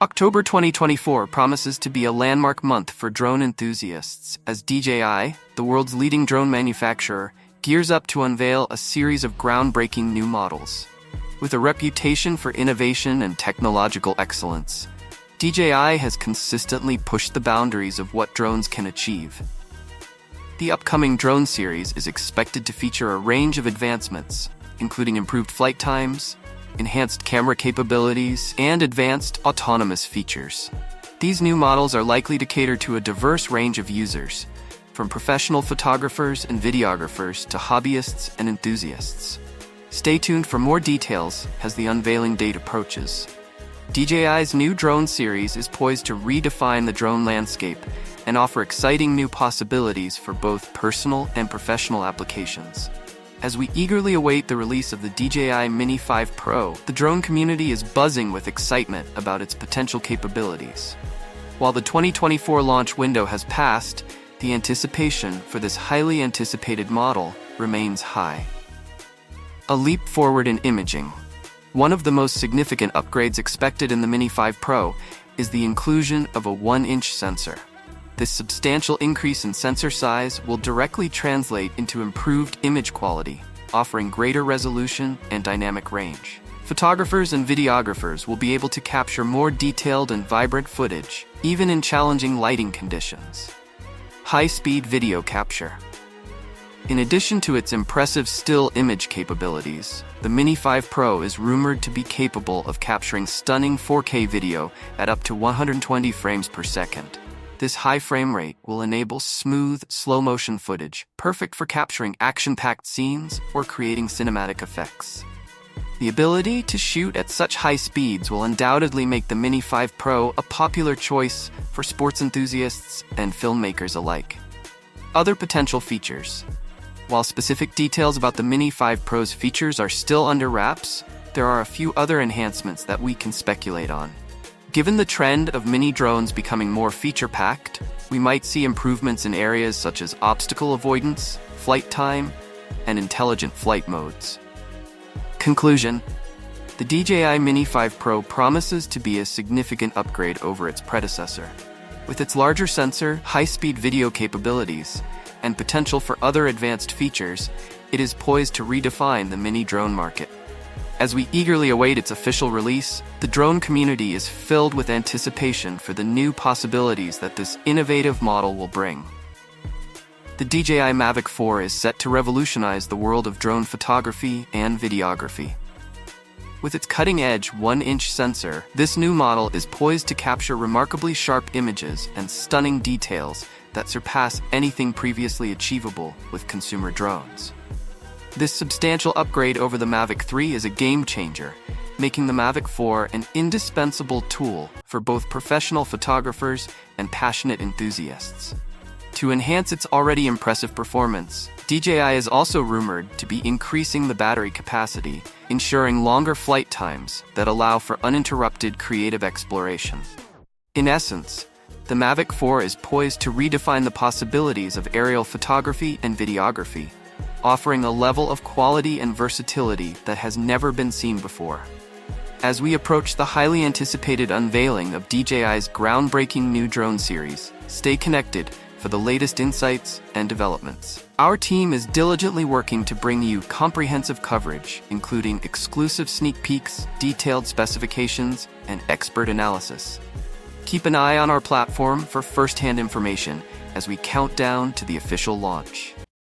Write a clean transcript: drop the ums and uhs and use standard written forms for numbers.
October 2024 promises to be a landmark month for drone enthusiasts as DJI, the world's leading drone manufacturer, gears up to unveil a series of groundbreaking new models. With a reputation for innovation and technological excellence, DJI has consistently pushed the boundaries of what drones can achieve. The upcoming drone series is expected to feature a range of advancements, including improved flight times, enhanced camera capabilities, and advanced autonomous features. These new models are likely to cater to a diverse range of users, from professional photographers and videographers to hobbyists and enthusiasts. Stay tuned for more details as the unveiling date approaches. DJI's new drone series is poised to redefine the drone landscape and offer exciting new possibilities for both personal and professional applications. As we eagerly await the release of the DJI Mini 5 Pro, the drone community is buzzing with excitement about its potential capabilities. While the 2024 launch window has passed, the anticipation for this highly anticipated model remains high. A leap forward in imaging. One of the most significant upgrades expected in the Mini 5 Pro is the inclusion of a 1-inch sensor. This substantial increase in sensor size will directly translate into improved image quality, offering greater resolution and dynamic range. Photographers and videographers will be able to capture more detailed and vibrant footage, even in challenging lighting conditions. High-speed video capture. In addition to its impressive still image capabilities, the Mini 5 Pro is rumored to be capable of capturing stunning 4K video at up to 120 frames per second. This high frame rate will enable smooth, slow-motion footage, perfect for capturing action-packed scenes or creating cinematic effects. The ability to shoot at such high speeds will undoubtedly make the Mini 5 Pro a popular choice for sports enthusiasts and filmmakers alike. Other potential features. While specific details about the Mini 5 Pro's features are still under wraps, there are a few other enhancements that we can speculate on. Given the trend of mini drones becoming more feature-packed, we might see improvements in areas such as obstacle avoidance, flight time, and intelligent flight modes. Conclusion: the DJI Mini 5 Pro promises to be a significant upgrade over its predecessor. With its larger sensor, high-speed video capabilities, and potential for other advanced features, it is poised to redefine the mini drone market. As we eagerly await its official release, the drone community is filled with anticipation for the new possibilities that this innovative model will bring. The DJI Mavic 4 is set to revolutionize the world of drone photography and videography. With its cutting-edge 1-inch sensor, this new model is poised to capture remarkably sharp images and stunning details that surpass anything previously achievable with consumer drones. This substantial upgrade over the Mavic 3 is a game-changer, making the Mavic 4 an indispensable tool for both professional photographers and passionate enthusiasts. To enhance its already impressive performance, DJI is also rumored to be increasing the battery capacity, ensuring longer flight times that allow for uninterrupted creative exploration. In essence, the Mavic 4 is poised to redefine the possibilities of aerial photography and videography, offering a level of quality and versatility that has never been seen before. As we approach the highly anticipated unveiling of DJI's groundbreaking new drone series, stay connected for the latest insights and developments. Our team is diligently working to bring you comprehensive coverage, including exclusive sneak peeks, detailed specifications, and expert analysis. Keep an eye on our platform for first-hand information as we count down to the official launch.